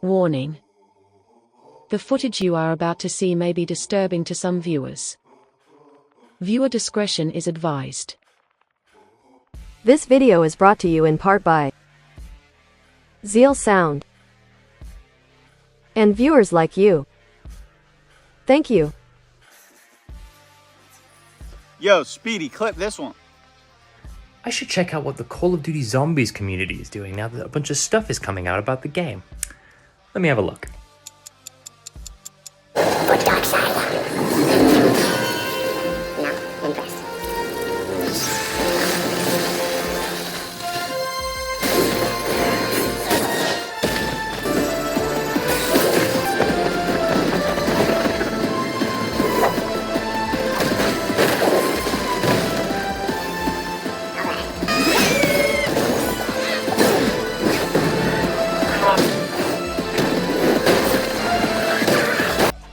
Warning. The footage you are about to see may be disturbing to some viewers. Viewer discretion is advised. This video is brought to you in part by Zeal Sound and viewers like you. Thank you. Yo, Speedy, clip this one. I should check out what the Call of Duty Zombies community is doing now that a bunch of stuff is coming out about the game. Let me have a look.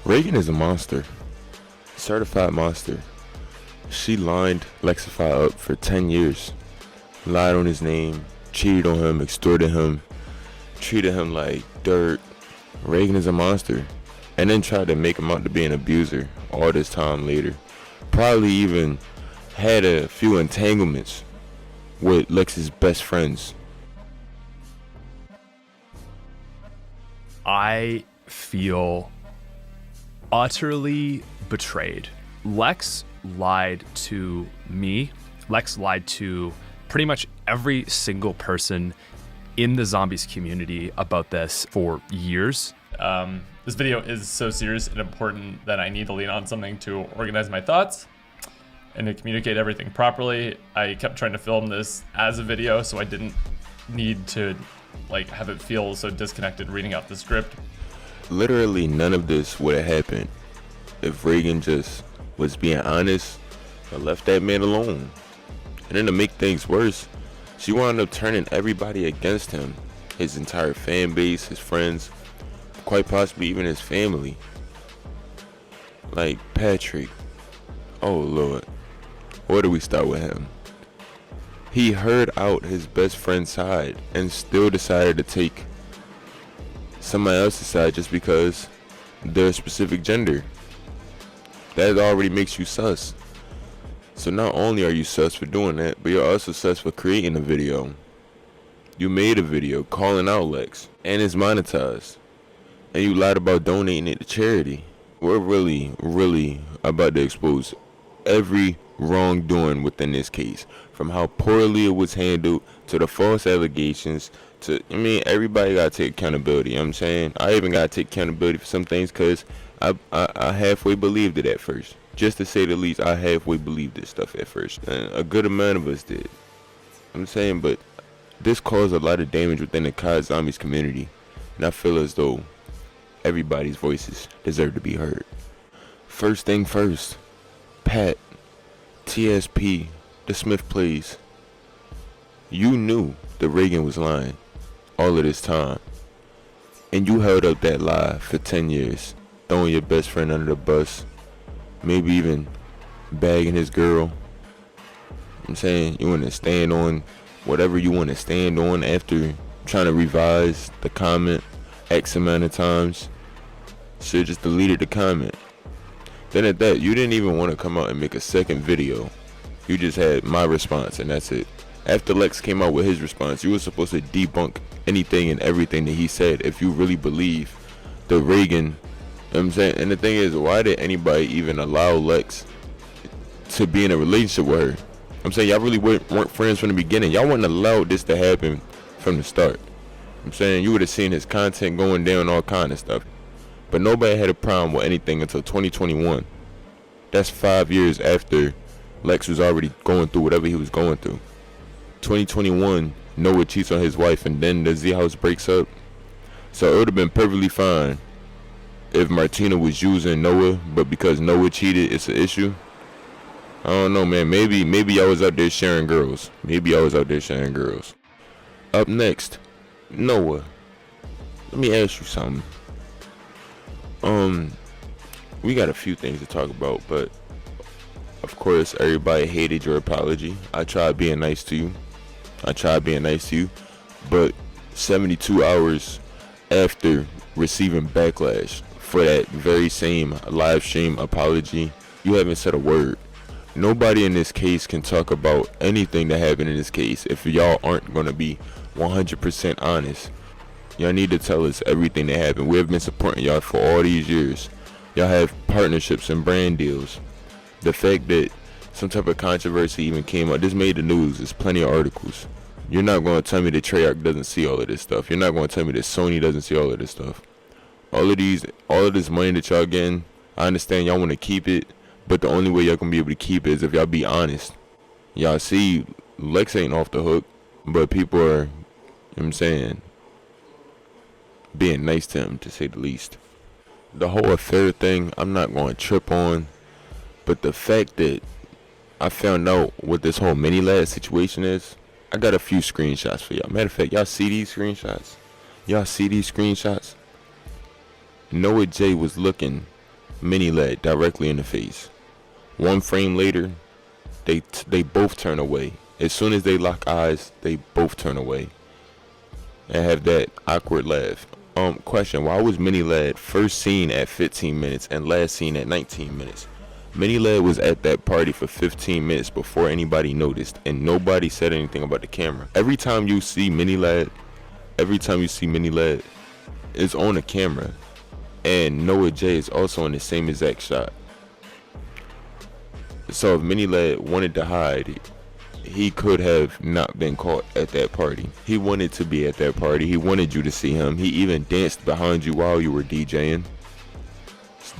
Reagan is a monster. Certified monster. She lined Mrtlexify up for 10 years. Lied on his name, cheated on him, extorted him, treated him like dirt. Reagan is a monster. And then tried to make him out to be an abuser all this time later. Probably even had a few entanglements with Lex's best friends. I feel utterly betrayed. Lex lied to me. Lex lied to pretty much every single person in the zombies community about this for years. This video is so serious and important that I need to lean on something to organize my thoughts and to communicate everything properly. I kept trying to film this as a video so I didn't need to have it feel so disconnected reading out the script. Literally none of this would have happened if Reagan just was being honest and left that man alone. And then to make things worse, she wound up turning everybody against him. His entire fan base, his friends, quite possibly even his family. Like Patrick. Oh Lord. Where do we start with him? He heard out his best friend's side and still decided to take somebody else's side just because they're a specific gender. That already makes you sus. So not only are you sus for doing that, but you're also sus for creating a video. You made a video calling out Lex, and it's monetized. And you lied about donating it to charity. We're really about to expose every wrongdoing within this case. From how poorly it was handled, to the false allegations, to, everybody gotta take accountability, you know what I'm saying? I even gotta take accountability for some things because I halfway believed it at first. Just to say the least, I halfway believed this stuff at first. And a good amount of us did. I'm saying, but this caused a lot of damage within the COD Zombies community. And I feel as though everybody's voices deserve to be heard. First thing first, Pat, TSP, the Smith plays. You knew that Reagan was lying all of this time. And you held up that lie for 10 years. Throwing your best friend under the bus. Maybe even bagging his girl. I'm saying you want to stand on whatever you want to stand on after trying to revise the comment X amount of times. Should just deleted the comment. Then at that, you didn't even want to come out and make a second video. You just had my response and that's it. After Lex came out with his response, you were supposed to debunk anything and everything that he said if you really believe the Reagan. You know what I'm saying? And the thing is, why did anybody even allow Lex to be in a relationship with her? I'm saying y'all really weren't friends from the beginning. Y'all wouldn't allow this to happen from the start. I'm saying you would have seen his content going down, all kind of stuff. But nobody had a problem with anything until 2021. That's 5 years after Lex was already going through whatever he was going through. 2021, Noah cheats on his wife and then the Zhouse breaks up. So it would have been perfectly fine if Martina was using Noah, but because Noah cheated, it's an issue. I don't know, man. Maybe I was out there sharing girls. Up next, Noah. Let me ask you something. We got a few things to talk about, but of course everybody hated your apology. I tried being nice to you, but 72 hours after receiving backlash for that very same live stream apology, you haven't said a word. Nobody in this case can talk about anything that happened in this case if y'all aren't going to be 100% honest. Y'all need to tell us everything that happened. We have been supporting y'all for all these years. Y'all have partnerships and brand deals. The fact that some type of controversy even came out, this made the news. There's plenty of articles. You're not going to tell me that Treyarch doesn't see all of this stuff. You're not going to tell me that Sony doesn't see all of this stuff. All of this money that y'all getting, I understand y'all want to keep it, but the only way y'all gonna be able to keep it is if y'all be honest. Y'all see Lex ain't off the hook, but people are, you know what I'm saying, being nice to him, to say the least. The whole affair thing, I'm not going to trip on, but the fact that I found out what this whole mini lad situation is, I got a few screenshots for y'all. Matter of fact, y'all see these screenshots? Y'all see these screenshots? Noah J was looking mini lad directly in the face. One frame later, they both turn away. As soon as they lock eyes, they both turn away and have that awkward laugh. Question, why was Mini Lad first seen at 15 minutes and last seen at 19 minutes? Mini Lad was at that party for 15 minutes before anybody noticed, and nobody said anything about the camera. Every time you see Mini Lad, it's on a camera, and Noah J is also in the same exact shot. So if Mini Lad wanted to hide, he could have not been caught at that party. He wanted to be at that party. He wanted you to see him. He even danced behind you while you were DJing,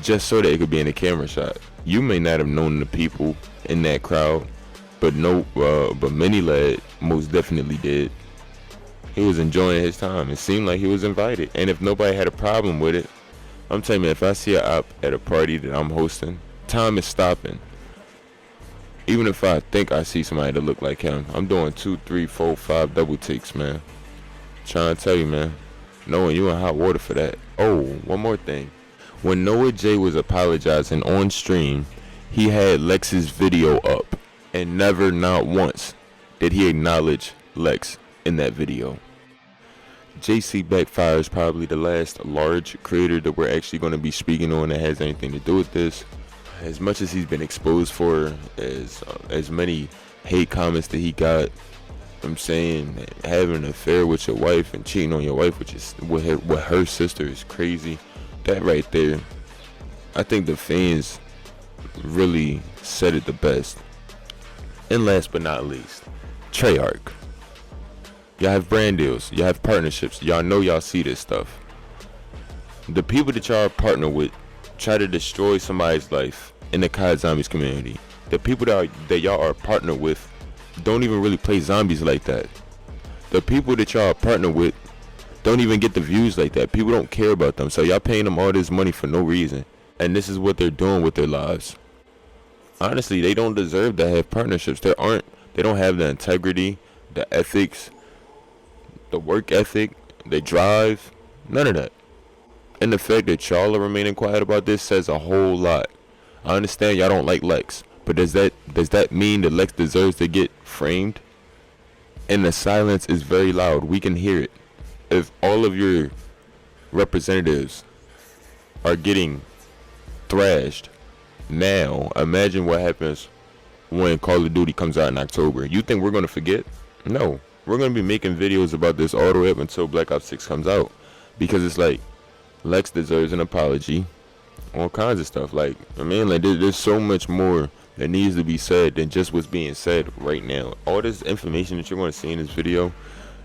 just so that it could be in a camera shot. You may not have known the people in that crowd, but Mini Lad most definitely did. He was enjoying his time. It seemed like he was invited, and if nobody had a problem with it, I'm telling you, if I see an op at a party that I'm hosting, time is stopping. Even if I think I see somebody that look like him, I'm doing 2, 3, 4, 5 double takes, man. Trying to tell you, man. Knowing you in hot water for that. Oh, one more thing. When Noah J was apologizing on stream, he had Lex's video up, and never, not once, did he acknowledge Lex in that video. JC Backfire is probably the last large creator that we're actually going to be speaking on that has anything to do with this. As much as he's been exposed for, as many hate comments that he got, I'm saying having an affair with your wife and cheating on your wife, which is with her sister, is crazy. That right there, I think the fans really said it the best. And last but not least, Treyarch. Y'all have brand deals, y'all have partnerships, y'all know y'all see this stuff. The people that y'all partner with try to destroy somebody's life in the COD Zombies community. The people that y'all are partnered with don't even really play zombies like that. The people that y'all partner with don't even get the views like that. People don't care about them, so y'all paying them all this money for no reason, and this is what they're doing with their lives. Honestly, they don't deserve to have partnerships. They don't have the integrity, the ethics, the work ethic, the drive, none of that. And the fact that y'all are remaining quiet about this says a whole lot. I understand y'all don't like Lex, but does that mean that Lex deserves to get framed? And the silence is very loud. We can hear it. If all of your representatives are getting thrashed now, imagine what happens when Call of Duty comes out in October. You think we're going to forget? No. We're going to be making videos about this all the way up until Black Ops 6 comes out. Because it's like, Lex deserves an apology. All kinds of stuff. Like, I mean, like, there's so much more that needs to be said than just what's being said right now. All this information that you're going to see in this video,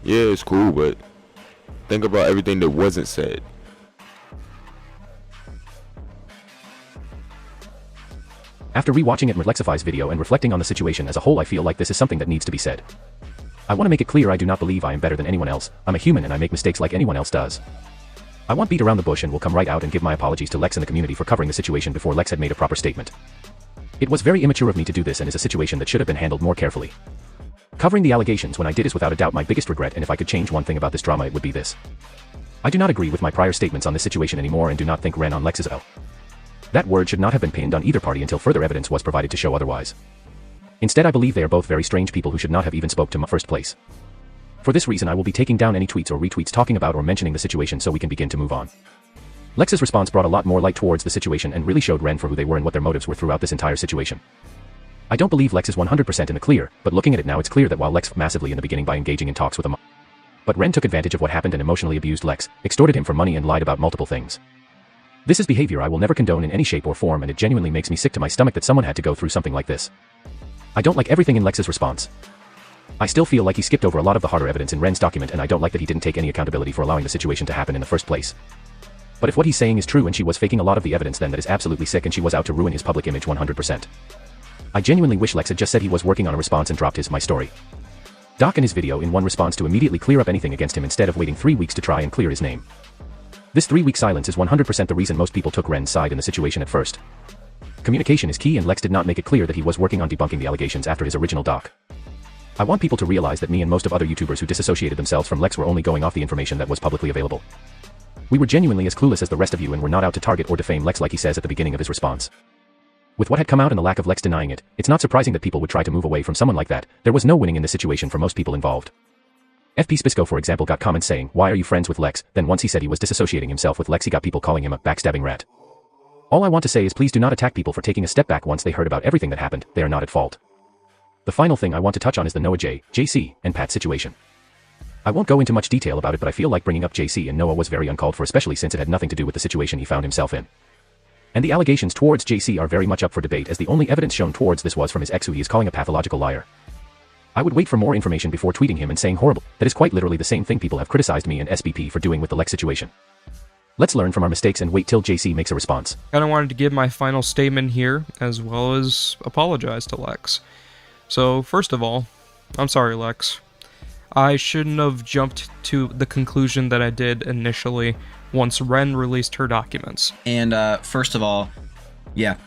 yeah, it's cool, but think about everything that wasn't said. After rewatching Mrtlexify's video and reflecting on the situation as a whole, I feel like this is something that needs to be said. I want to make it clear I do not believe I am better than anyone else. I'm a human and I make mistakes like anyone else does. I won't beat around the bush and will come right out and give my apologies to Lex and the community for covering the situation before Lex had made a proper statement. It was very immature of me to do this and is a situation that should have been handled more carefully. Covering the allegations when I did is without a doubt my biggest regret, and if I could change one thing about this drama it would be this. I do not agree with my prior statements on this situation anymore and do not think ran on Lex's L. That word should not have been pinned on either party until further evidence was provided to show otherwise. Instead, I believe they are both very strange people who should not have even spoke to me in the first place. For this reason I will be taking down any tweets or retweets talking about or mentioning the situation so we can begin to move on. Lex's response brought a lot more light towards the situation and really showed Ren for who they were and what their motives were throughout this entire situation. I don't believe Lex is 100% in the clear, but looking at it now it's clear that while Lex massively in the beginning by engaging in talks with him, but Ren took advantage of what happened and emotionally abused Lex, extorted him for money and lied about multiple things. This is behavior I will never condone in any shape or form, and it genuinely makes me sick to my stomach that someone had to go through something like this. I don't like everything in Lex's response. I still feel like he skipped over a lot of the harder evidence in Ren's document, and I don't like that he didn't take any accountability for allowing the situation to happen in the first place. But if what he's saying is true and she was faking a lot of the evidence, then that is absolutely sick and she was out to ruin his public image 100%. I genuinely wish Lex had just said he was working on a response and dropped his my story doc in his video in one response to immediately clear up anything against him instead of waiting 3 weeks to try and clear his name. This 3-week silence is 100% the reason most people took Ren's side in the situation at first. Communication is key, and Lex did not make it clear that he was working on debunking the allegations after his original doc. I want people to realize that me and most of other YouTubers who disassociated themselves from Lex were only going off the information that was publicly available. We were genuinely as clueless as the rest of you and were not out to target or defame Lex like he says at the beginning of his response. With what had come out and the lack of Lex denying it, it's not surprising that people would try to move away from someone like that. There was no winning in this situation for most people involved. FP Spisco, for example, got comments saying, "Why are you friends with Lex?" Then once he said he was disassociating himself with Lex, he got people calling him a backstabbing rat. All I want to say is please do not attack people for taking a step back once they heard about everything that happened. They are not at fault. The final thing I want to touch on is the Noah J, JC, and Pat situation. I won't go into much detail about it, but I feel like bringing up JC and Noah was very uncalled for, especially since it had nothing to do with the situation he found himself in. And the allegations towards JC are very much up for debate, as the only evidence shown towards this was from his ex, who he is calling a pathological liar. I would wait for more information before tweeting him and saying horrible. That is quite literally the same thing people have criticized me and SBP for doing with the Lex situation. Let's learn from our mistakes and wait till JC makes a response. I wanted to give my final statement here, as well as apologize to Lex. So, first of all, I'm sorry, Lex. I shouldn't have jumped to the conclusion that I did initially once Ren released her documents. And first of all, yeah,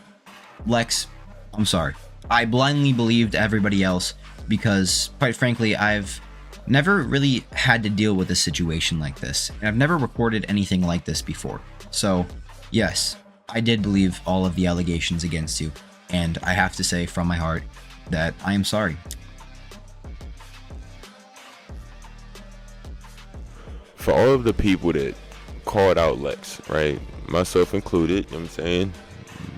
Lex, I'm sorry. I blindly believed everybody else because, quite frankly, I've never really had to deal with a situation like this. And I've never recorded anything like this before. So, yes, I did believe all of the allegations against you. And I have to say from my heart that I am sorry. For all of the people that called out Lex, right? Myself included, you know what I'm saying?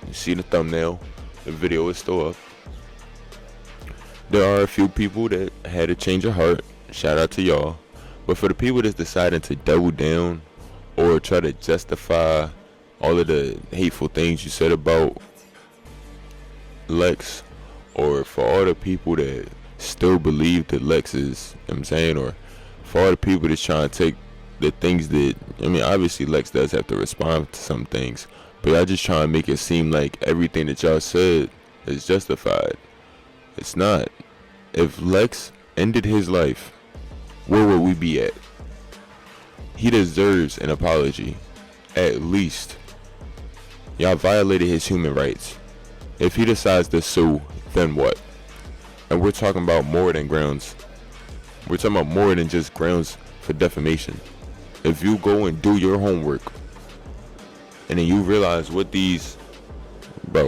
You see the thumbnail, the video is still up. There are a few people that had a change of heart. Shout out to y'all. But for the people that's deciding to double down or try to justify all of the hateful things you said about Lex, or for all the people that still believe that Lex is, you know what I'm saying, or for all the people that's trying to take the things that, I mean, obviously Lex does have to respond to some things, but I just try to make it seem like everything that y'all said is justified. It's not. If Lex ended his life, where would we be at? He deserves an apology, at least. Y'all violated his human rights. If he decides to sue, then what? And we're talking about more than grounds. We're talking about more than just grounds for defamation. If you go and do your homework, and then you realize what these,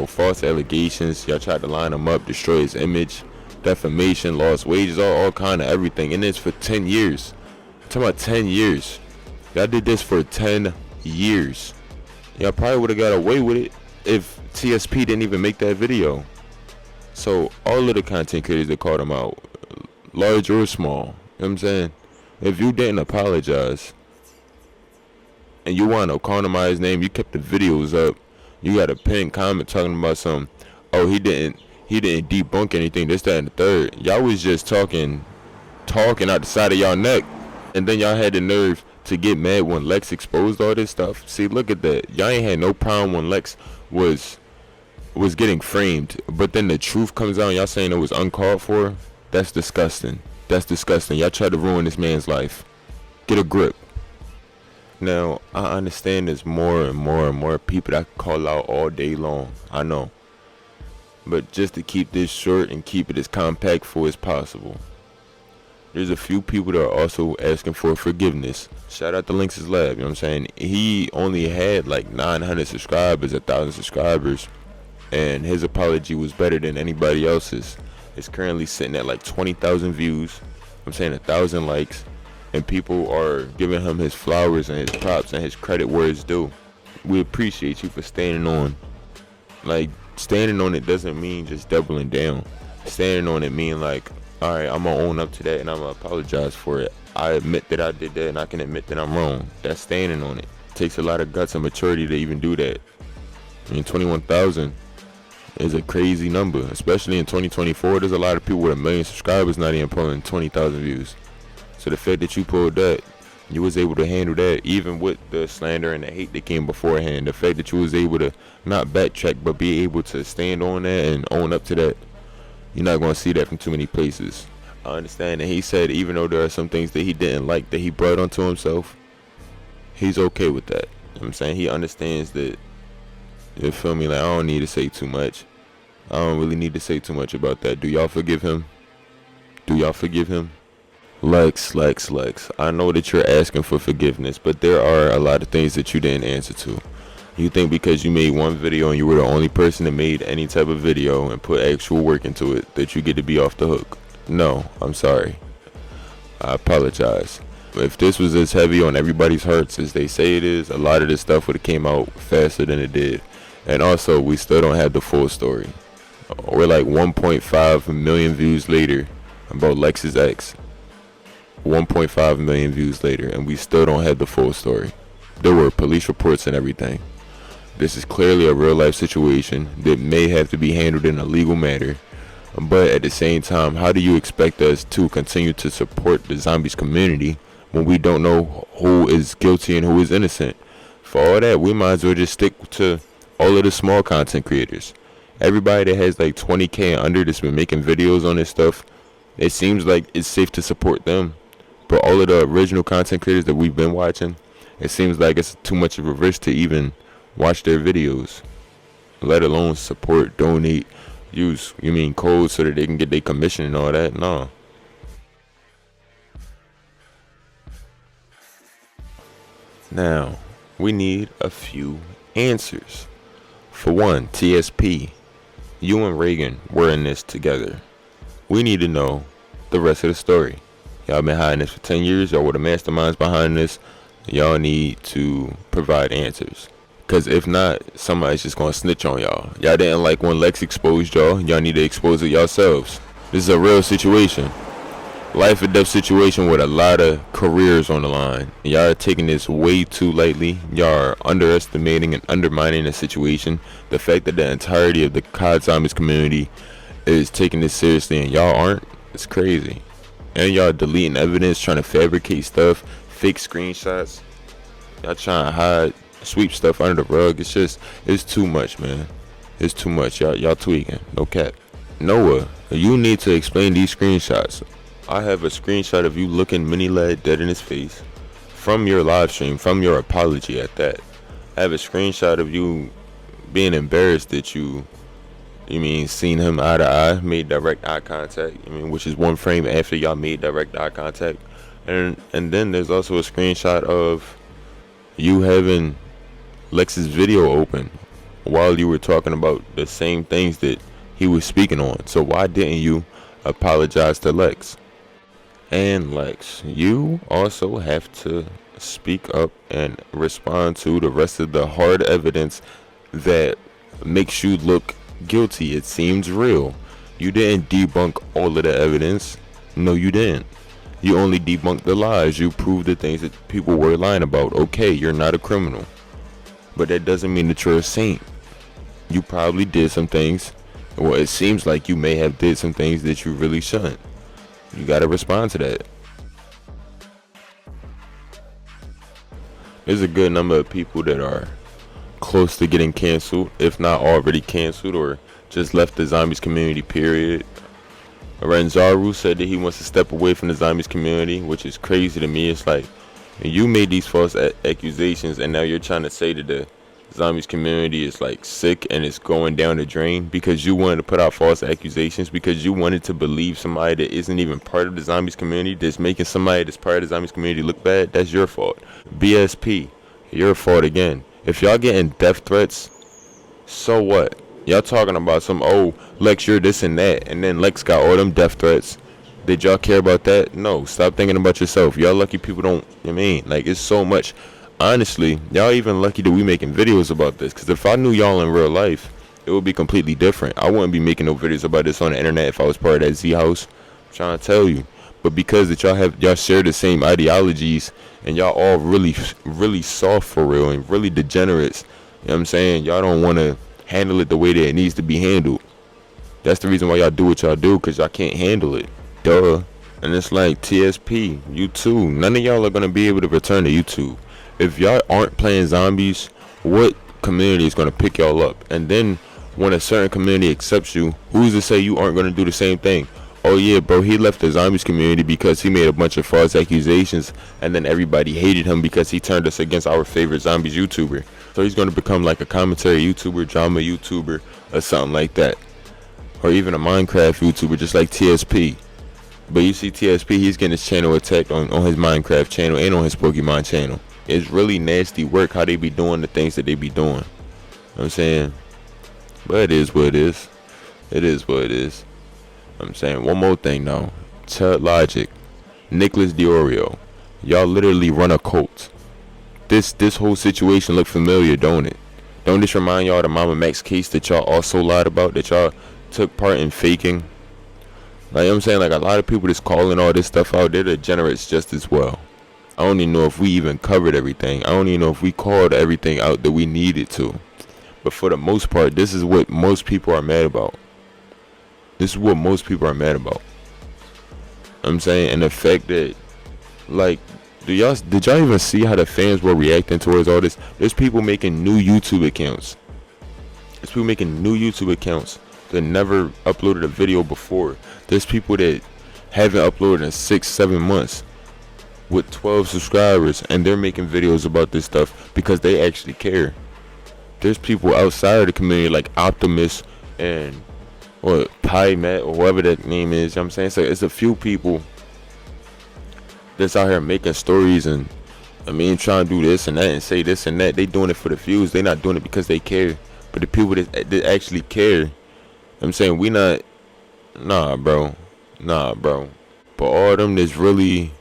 false allegations, y'all tried to line him up, destroy his image, defamation, lost wages, all kind of everything, and it's for 10 years. I'm talking about 10 years. Y'all did this for 10 years. Y'all probably would have got away with it if TSP didn't even make that video. So all of the content creators that called him out, large or small, you know what I'm saying? If you didn't apologize and you want to economize his name, you kept the videos up, you got a pinned comment talking about some, oh, he didn't debunk anything, this, that, and the third. Y'all was just talking out the side of y'all neck, and then y'all had the nerve to get mad when Lex exposed all this stuff. See, look at that. Y'all ain't had no problem when Lex was getting framed, but then the truth comes out and y'all saying it was uncalled for. That's disgusting. That's disgusting. Y'all tried to ruin this man's life. Get a grip. Now, I understand there's more and more and more people that call out all day long. I know. But just to keep this short and keep it as compactful as possible, there's a few people that are also asking for forgiveness. Shout out to Lynx's Lab, you know what I'm saying? He only had like 900 subscribers, 1,000 subscribers, and his apology was better than anybody else's. It's currently sitting at like 20,000 views, I'm saying 1,000 likes, and people are giving him his flowers and his props and his credit where it's due. We appreciate you for standing on. Like, standing on it doesn't mean just doubling down. Standing on it mean like, all right, I'm gonna own up to that and I'm gonna apologize for it. I admit that I did that and I can admit that I'm wrong. That's standing on it. It takes a lot of guts and maturity to even do that. I mean, 21,000 is a crazy number, especially in 2024. There's a lot of people with 1 million subscribers not even pulling 20,000 views. So the fact that you pulled that, you was able to handle that, even with the slander and the hate that came beforehand. The fact that you was able to not backtrack, but be able to stand on that and own up to that. You're not going to see that from too many places. I understand that he said even though there are some things that he didn't like that he brought onto himself, he's okay with that. You know what I'm saying? He understands that, you feel me? Like, I don't need to say too much. I don't really need to say too much about that. Do y'all forgive him? Do y'all forgive him? Lex, I know that you're asking for forgiveness, but there are a lot of things that you didn't answer to. You think because you made one video and you were the only person that made any type of video and put actual work into it that you get to be off the hook? No, I'm sorry. I apologize. If this was as heavy on everybody's hearts as they say it is, a lot of this stuff would have came out faster than it did. And also, we still don't have the full story. We're like 1.5 million views later about Lex's ex. 1.5 million views later, and we still don't have the full story. There were police reports and everything. This is clearly a real life situation that may have to be handled in a legal manner. But at the same time, how do you expect us to continue to support the zombies community when we don't know who is guilty and who is innocent? For all that, we might as well just stick to all of the small content creators. Everybody that has like 20K and under that's been making videos on this stuff, it seems like it's safe to support them. But all of the original content creators that we've been watching, it seems like it's too much of a risk to even watch their videos, let alone support, donate, use codes so that they can get their commission and all that. No. Now, we need a few answers. For one, TSP, you and Reagan were in this together. We need to know the rest of the story. Y'all been hiding this for 10 years. Y'all were the masterminds behind this. Y'all need to provide answers. Because if not, somebody's just going to snitch on y'all. Y'all didn't like when Lex exposed y'all. Y'all need to expose it yourselves. This is a real situation. Life or death situation with a lot of careers on the line. Y'all are taking this way too lightly. Y'all are underestimating and undermining the situation. The fact that the entirety of the COD Zombies community is taking this seriously and y'all aren't, it's crazy. And y'all deleting evidence, trying to fabricate stuff, fake screenshots. Y'all trying to hide, sweep stuff under the rug. It's too much, man. It's too much. Y'all tweaking. No cap. Noah, you need to explain these screenshots. I have a screenshot of you looking Mini Lad dead in his face from your live stream, from your apology at that. I have a screenshot of you being embarrassed that you seen him eye to eye, made direct eye contact. Which is one frame after y'all made direct eye contact. And then there's also a screenshot of you having Lex's video open while you were talking about the same things that he was speaking on. So why didn't you apologize to Lex? And Lex, you also have to speak up and respond to the rest of the hard evidence that makes you look guilty. It seems real. You didn't debunk all of the evidence. No, you didn't. You only debunked the lies. You proved the things that people were lying about. Okay, you're not a criminal, but that doesn't mean that you're a saint. You probably did some things. Well, it seems like you may have did some things that you really shouldn't. You gotta respond to that. There's a good number of people that are close to getting canceled, if not already canceled, or just left the zombies community, period. Zhouse said that he wants to step away from the zombies community, which is crazy to me. It's like, you made these false accusations and now you're trying to say that the zombies community is like sick and it's going down the drain because you wanted to put out false accusations, because you wanted to believe somebody that isn't even part of the zombies community, that's making somebody that's part of the zombies community look bad. That's your fault. BSP, your fault again. If y'all getting death threats, so what? Y'all talking about some, oh, Lex, you're this and that, and then Lex got all them death threats, Did y'all care about that? No. Stop thinking about yourself. Y'all lucky people don't. I mean, like, it's so much. Honestly, y'all even lucky that we making videos about this. Because if I knew y'all in real life, it would be completely different. I wouldn't be making no videos about this on the internet if I was part of that Zhouse. I'm trying to tell you. But because that y'all share the same ideologies and y'all all really soft for real and really degenerates, you know what I'm saying? Y'all don't want to handle it the way that it needs to be handled. That's the reason why y'all do what y'all do, because y'all can't handle it. Duh. And it's like TSP, you too. None of y'all are going to be able to return to YouTube. If y'all aren't playing zombies, what community is going to pick y'all up? And then when a certain community accepts you, who's to say you aren't going to do the same thing? Oh yeah, bro, he left the zombies community because he made a bunch of false accusations, and then everybody hated him because he turned us against our favorite zombies YouTuber. So he's going to become like a commentary YouTuber, drama YouTuber, or something like that. Or even a Minecraft YouTuber, just like TSP. But you see TSP, he's getting his channel attacked on his Minecraft channel and on his Pokemon channel. It's really nasty work how they be doing the things that they be doing. You know what I'm saying? But it is what it is. It is what it is. I'm saying one more thing though. Chud Logic, Nicholas Diorio, y'all literally run a cult. This whole situation look familiar, don't it? Don't this remind y'all of the Mama Max case that y'all also lied about, that y'all took part in faking? Like, you know what I'm saying, like a lot of people that's calling all this stuff out, they're degenerates just as well. I don't even know if we even covered everything. I don't even know if we called everything out that we needed to. But for the most part, this is what most people are mad about. This is what most people are mad about. I'm saying, and the fact that, like, did y'all even see how the fans were reacting towards all this? There's people making new YouTube accounts. There's people making new YouTube accounts that never uploaded a video before. There's people that haven't uploaded in 6-7 months with 12 subscribers, and they're making videos about this stuff because they actually care. There's people outside of the community like Optimus and or PyMat or whatever that name is, you know what I'm saying? So it's a few people that's out here making stories and trying to do this and that and say this and that. They doing it for the views. They not doing it because they care. But the people that actually care, I'm saying, we not, nah bro. But all of them that's really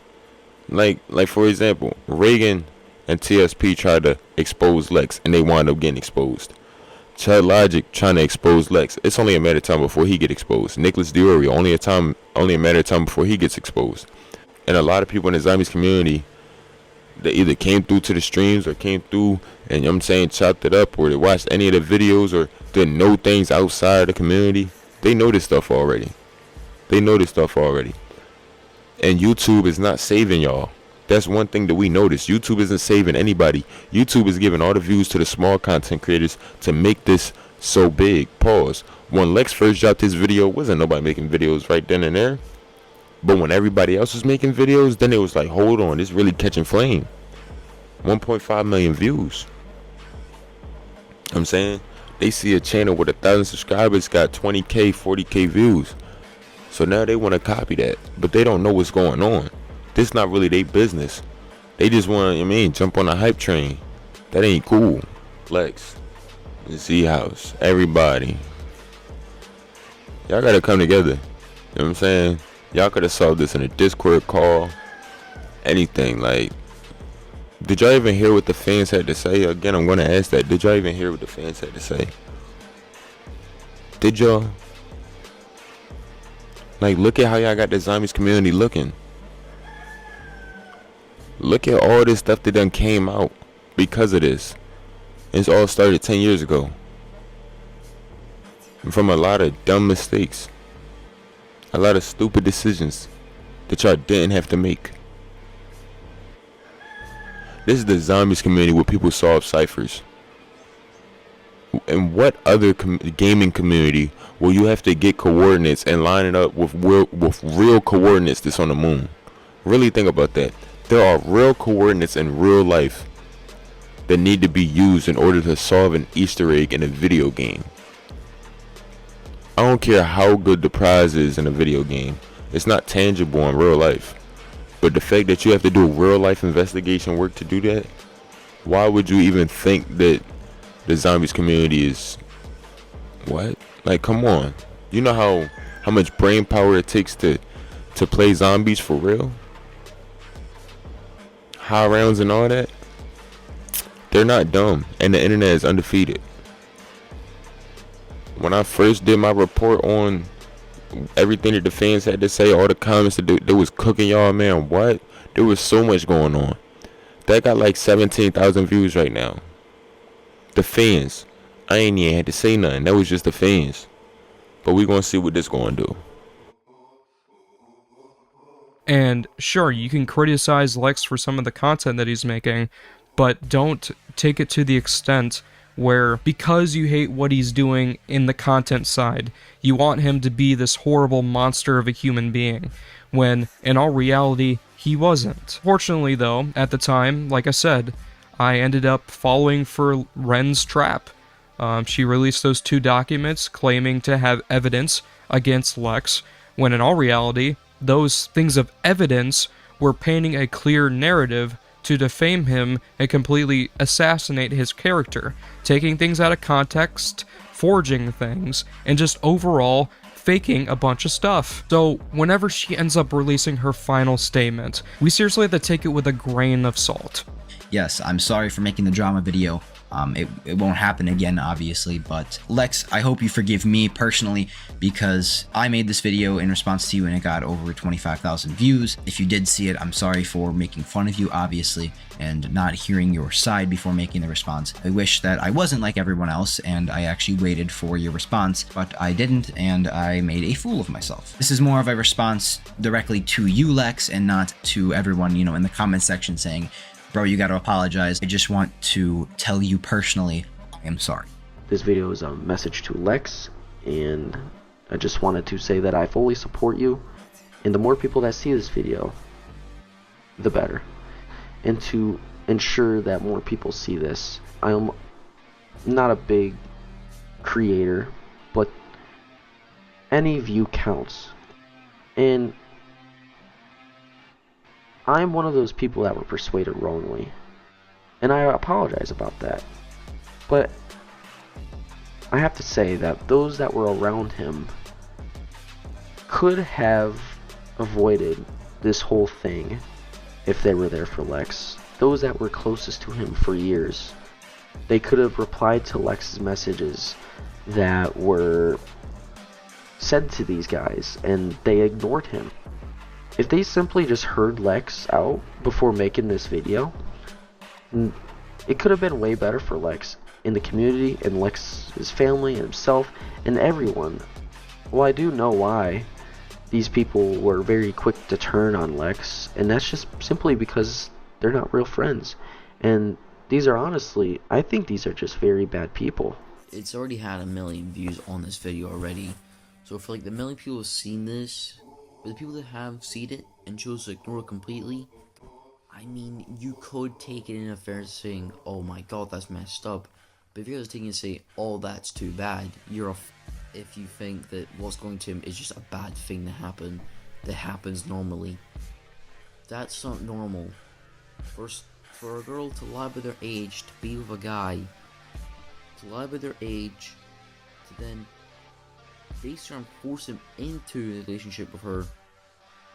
like for example, Reagan and TSP tried to expose Lex and they wound up getting exposed. Chud Logic trying to expose Lex. It's only a matter of time before he get exposed. Nicholas Diorio, only a matter of time before he gets exposed. And a lot of people in the zombies community, they either came through to the streams or came through and, you know what I'm saying, chopped it up, or they watched any of the videos or didn't know things outside the community. They know this stuff already. And YouTube is not saving y'all. That's one thing that we noticed. YouTube isn't saving anybody. YouTube is giving all the views to the small content creators to make this so big. Pause. When Lex first dropped his video, wasn't nobody making videos right then and there. But when everybody else was making videos, then it was like, hold on, this really catching flame. 1.5 million views. I'm saying, they see a channel with 1,000 subscribers got 20k, 40k views. So now they want to copy that, but they don't know what's going on. This not really their business. They just want to, jump on a hype train. That ain't cool. Lex, Zhouse, everybody, y'all gotta come together. You know what I'm saying? Y'all could have solved this in a Discord call. Anything. Like, did y'all even hear what the fans had to say? Again, I'm gonna ask that. Did y'all even hear what the fans had to say? Did y'all? Like, look at how y'all got the zombies community looking. Look at all this stuff that done came out because of this. It's all started 10 years ago. And from a lot of dumb mistakes. A lot of stupid decisions that y'all didn't have to make. This is the zombies community where people solve ciphers. In what other gaming community will you have to get coordinates and line it up with real coordinates that's on the moon? Really think about that. There are real coordinates in real life that need to be used in order to solve an Easter egg in a video game. I don't care how good the prize is in a video game. It's not tangible in real life. But the fact that you have to do real life investigation work to do that, why would you even think that the zombies community is what? Like, come on. You know how much brain power it takes to to play zombies for real, high rounds and all that, they're not dumb, and the internet is undefeated. When I first did my report on everything that the fans had to say, all the comments that they was cooking y'all, man, what? There was so much going on. That got like 17,000 views right now. The fans. I ain't even had to say nothing. That was just the fans. But we gonna see what this gonna do. And sure, you can criticize Lex for some of the content that he's making, but don't take it to the extent where, because you hate what he's doing in the content side, you want him to be this horrible monster of a human being, when in all reality, he wasn't. Fortunately though, at the time, like I said, I ended up falling for Ren's trap. She released those 2 documents claiming to have evidence against Lex, when in all reality, those things of evidence were painting a clear narrative to defame him and completely assassinate his character, taking things out of context, forging things, and just overall faking a bunch of stuff. So whenever she ends up releasing her final statement, we seriously have to take it with a grain of salt. Yes, I'm sorry for making the drama video. It won't happen again, obviously, but Lex, I hope you forgive me personally, because I made this video in response to you and it got over 25,000 views. If you did see it, I'm sorry for making fun of you, obviously, and not hearing your side before making the response. I wish that I wasn't like everyone else and I actually waited for your response, but I didn't, and I made a fool of myself. This is more of a response directly to you, Lex, and not to everyone, in the comment section saying, bro, you gotta apologize. I just want to tell you personally, I am sorry. This video is a message to Lex, and I just wanted to say that I fully support you, and the more people that see this video, the better. And to ensure that more people see this, I'm not a big creator, but any view counts. And I'm one of those people that were persuaded wrongly, and I apologize about that. But I have to say that those that were around him could have avoided this whole thing if they were there for Lex. Those that were closest to him for years, they could have replied to Lex's messages that were said to these guys, and they ignored him. If they simply just heard Lex out before making this video, it could have been way better for Lex in the community, and Lex's family, and himself, and everyone. Well, I do know why these people were very quick to turn on Lex, and that's just simply because they're not real friends. And these are honestly, I think these are just very bad people. It's already had 1 million views on this video already, so for like the 1 million people who've seen this, for the people that have seen it and chose to ignore it completely, I mean, you could take it in a fair saying, oh my god, that's messed up. But if you're just taking it and say, oh, that's too bad, you're a if you think that what's going to him is just a bad thing that happens normally. That's not normal. For a girl to lie by their age, to be with a guy, to lie by their age, to then basically force him into a relationship with her,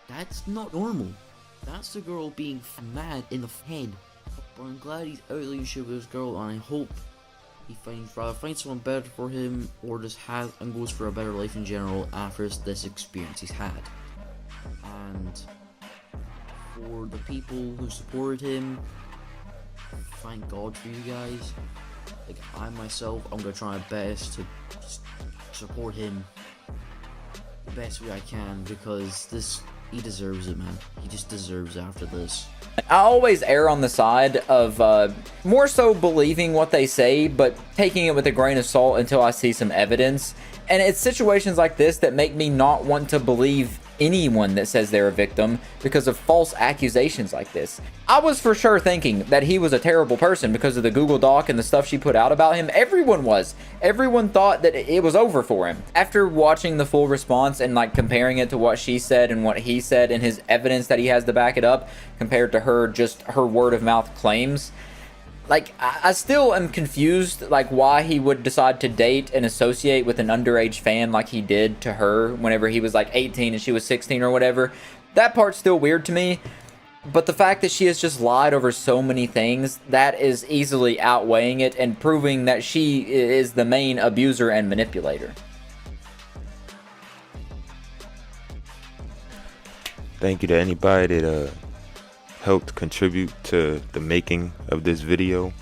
that's not normal. That's the girl being mad in the head. But I'm glad he's out of a relationship with this girl, and I hope he finds someone better for him, or just has and goes for a better life in general after this experience he's had. And for the people who supported him, thank God for you guys. Like, I myself, I'm gonna try my best to support him the best way I can, because he deserves it, man. He just deserves it after this. I always err on the side of more so believing what they say, but taking it with a grain of salt until I see some evidence. And it's situations like this that make me not want to believe anyone that says they're a victim because of false accusations like this. I was for sure thinking that he was a terrible person because of the Google Doc and the stuff she put out about him. Everyone was. Everyone thought that it was over for him. After watching the full response and like comparing it to what she said and what he said and his evidence that he has to back it up compared to her just her word of mouth claims, like, I still am confused, like, why he would decide to date and associate with an underage fan like he did to her whenever he was, like, 18 and she was 16 or whatever. That part's still weird to me. But the fact that she has just lied over so many things, that is easily outweighing it and proving that she is the main abuser and manipulator. Thank you to anybody that helped contribute to the making of this video.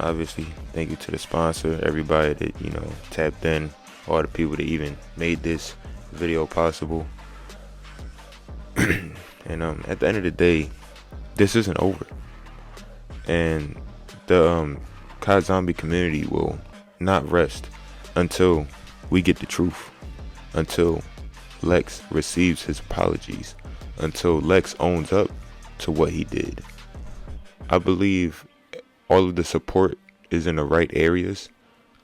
Obviously, thank you to the sponsor, everybody that, you know, tapped in, all the people that even made this video possible. And at the end of the day, this isn't over, and the COD Zombie community will not rest until we get the truth, until Lex receives his apologies, until Lex owns up to what he did. I believe all of the support is in the right areas.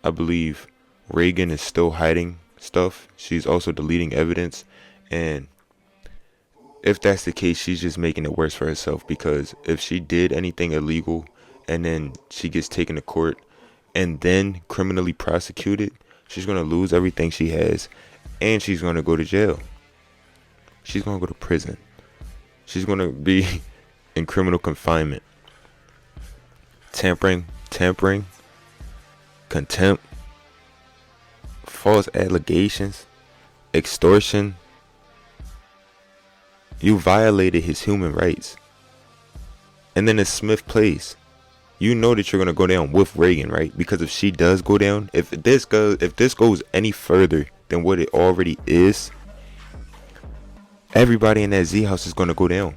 I believe Reagan is still hiding stuff. She's also deleting evidence, and if that's the case, she's just making it worse for herself, because if she did anything illegal and then she gets taken to court and then criminally prosecuted, she's going to lose everything she has, and she's going to go to jail. She's going to go to prison. She's going to be in criminal confinement. Tampering, contempt, false allegations, extortion. You violated his human rights. And then as Smith plays, you know that you're going to go down with Reagan, right? Because if she does go down, if this goes any further than what it already is, everybody in that Zhouse is going to go down.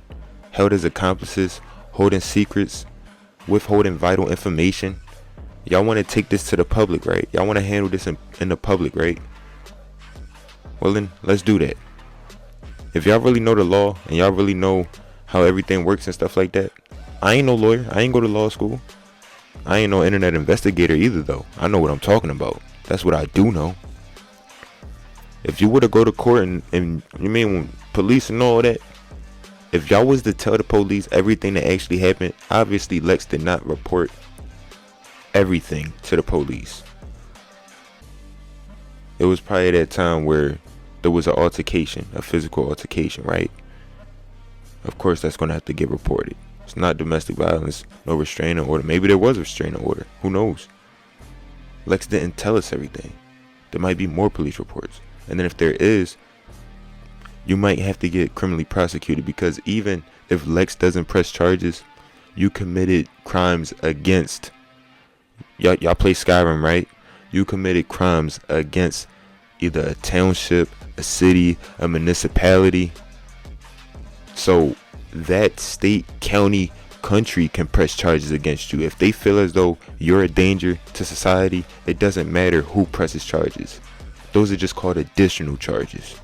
Held as accomplices, holding secrets, withholding vital information. Y'all want to take this to the public, right? Y'all want to handle this in the public, right? Well then, let's do that. If y'all really know the law and y'all really know how everything works and stuff like that, I ain't no lawyer. I ain't go to law school. I ain't no internet investigator either, though. I know what I'm talking about. That's what I do know. If you were to go to court and you mean police and all that, if y'all was to tell the police everything that actually happened, obviously Lex did not report everything to the police. It was probably that time where there was an altercation, a physical altercation, right? Of course, that's going to have to get reported. It's not domestic violence, no restraining order. Maybe there was a restraining order. Who knows? Lex didn't tell us everything. There might be more police reports. And then if there is, you might have to get criminally prosecuted, because even if Lex doesn't press charges, you committed crimes against, y'all play Skyrim, right? You committed crimes against either a township, a city, a municipality. So that state, county, country can press charges against you. If they feel as though you're a danger to society, it doesn't matter who presses charges. Those are just called additional charges.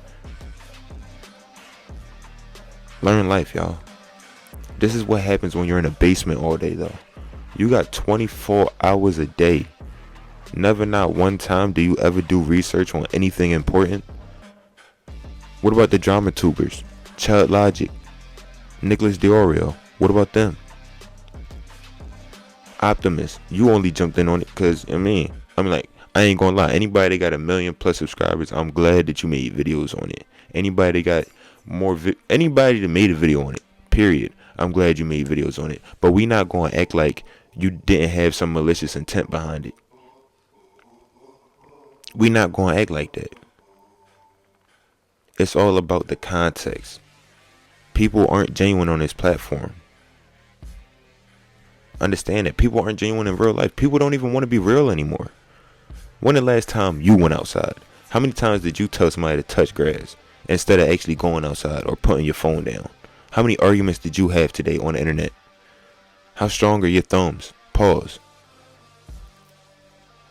Learn life, y'all. This is what happens when you're in a basement all day, though. You got 24 hours a day. Never, not one time do you ever do research on anything important. What about the drama tubers? Child Logic, Nicholas Diorio. What about them? Optimus, you only jumped in on it because I mean like, I ain't gonna lie. Anybody that got 1 million plus subscribers, I'm glad that you made videos on it. Anybody that got anybody that made a video on it, period, I'm glad you made videos on it. But we not gonna act like you didn't have some malicious intent behind it. We not gonna act like that. It's all about the context. People aren't genuine on this platform. Understand that people aren't genuine in real life. People don't even want to be real anymore. When the last time you went outside? How many times did you tell somebody to touch grass instead of actually going outside or putting your phone down? How many arguments did you have today on the internet? How strong are your thumbs? Pause.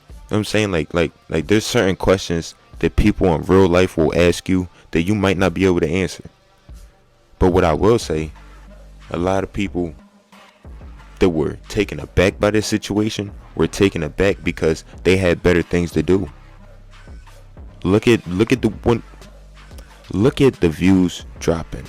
You know what I'm saying? Like there's certain questions that people in real life will ask you that you might not be able to answer. But what I will say, a lot of people that were taken aback by this situation were taken aback because they had better things to do. Look at the views dropping.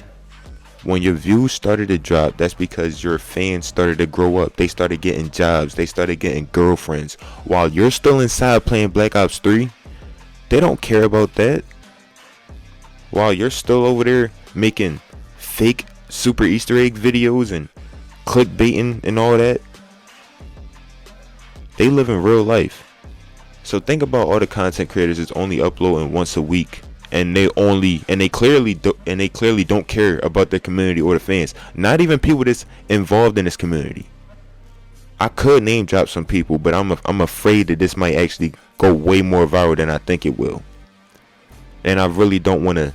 When your views started to drop, that's because your fans started to grow up. They started getting jobs. They started getting girlfriends. While you're still inside playing Black Ops 3, they don't care about that. While you're still over there making fake super Easter egg videos and clickbaiting and all that, they live in real life. So think about all the content creators that's only uploading once a week, and they clearly don't care about their community or the fans. Not even people that's involved in this community. I could name drop some people, but I'm afraid that this might actually go way more viral than I think it will. And I really don't want to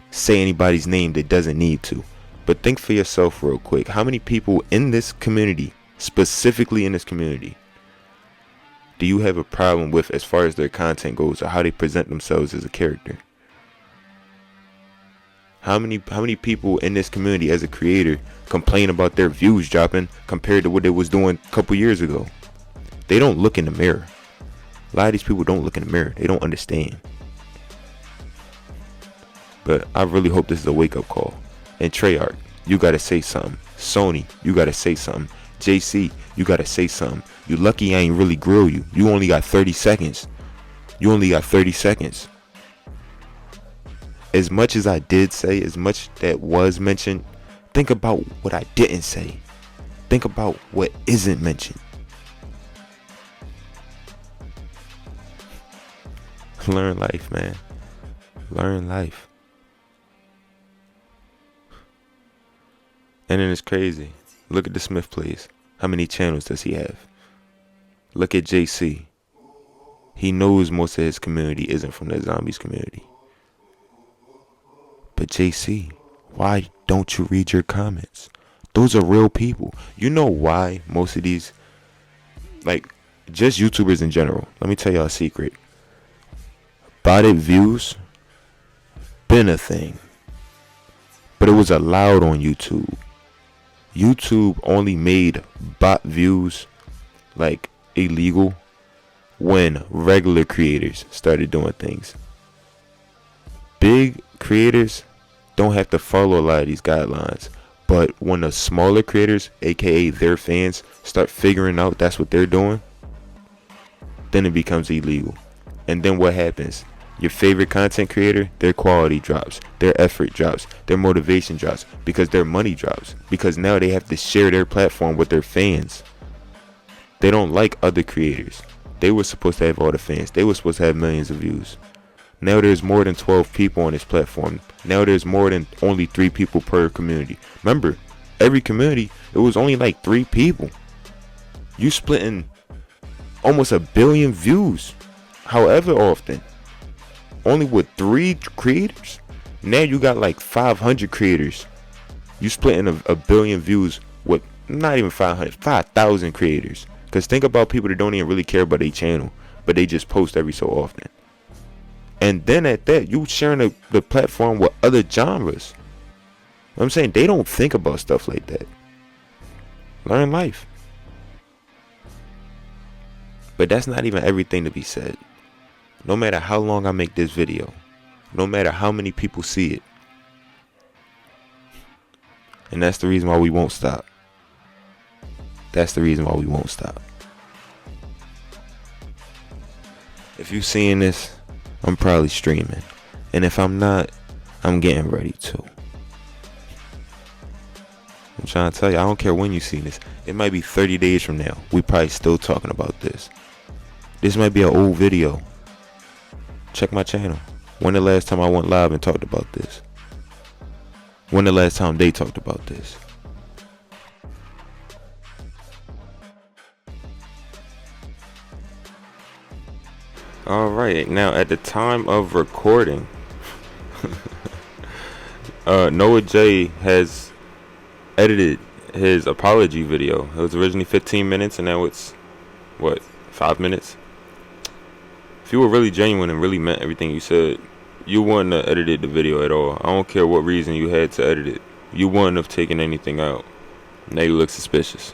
say anybody's name that doesn't need to. But think for yourself real quick. How many people in this community, specifically in this community, do you have a problem with as far as their content goes or how they present themselves as a character? How many people in this community as a creator complain about their views dropping compared to what they was doing a couple years ago? They don't look in the mirror. A lot of these people don't look in the mirror. They don't understand. But I really hope this is a wake-up call. And Treyarch, you gotta say something. Sony, you gotta say something. JC, you gotta say something. You lucky I ain't really grill you. You only got 30 seconds. You only got 30 seconds. As much as I did say, as much that was mentioned, think about what I didn't say. Think about what isn't mentioned. Learn life, man. Learn life. And then it's crazy. Look at the Smith plays. How many channels does he have? Look at JC. He knows most of his community isn't from the zombies community. But JC, why don't you read your comments? Those are real people. You know why most of these, like, just YouTubers in general. Let me tell y'all a secret. Botted views been a thing. But it was allowed on YouTube. YouTube only made bot views like illegal when regular creators started doing things. Big creators don't have to follow a lot of these guidelines, but when the smaller creators, aka their fans, start figuring out that's what they're doing, then it becomes illegal. And then what happens? Your favorite content creator, their quality drops, their effort drops, their motivation drops, because their money drops, because now they have to share their platform with their fans. They don't like other creators. They were supposed to have all the fans. They were supposed to have millions of views. Now there's more than 12 people on this platform. Now there's more than only 3 people per community. Remember, every community, it was only like 3 people. You splitting almost 1 billion views, however often. Only with 3 creators. Now you got like 500 creators. You splitting a billion views with not even 500, 5,000 creators. Because think about people that don't even really care about their channel, but they just post every so often. And then at that, you sharing the platform with other genres. I'm saying they don't think about stuff like that. Learn life. But that's not even everything to be said. No matter how long I make this video, no matter how many people see it, and that's the reason why we won't stop. That's the reason why we won't stop. If you're seeing this, I'm probably streaming. And if I'm not, I'm getting ready to. I'm trying to tell you, I don't care when you see this. It might be 30 days from now. We probably still talking about this. This might be an old video. Check my channel. When the last time I went live and talked about this? When the last time they talked about this? Alright, now at the time of recording, Noah J has edited his apology video. It was originally 15 minutes and now it's, what, 5 minutes? If you were really genuine and really meant everything you said, you wouldn't have edited the video at all. I don't care what reason you had to edit it. You wouldn't have taken anything out. Now you look suspicious.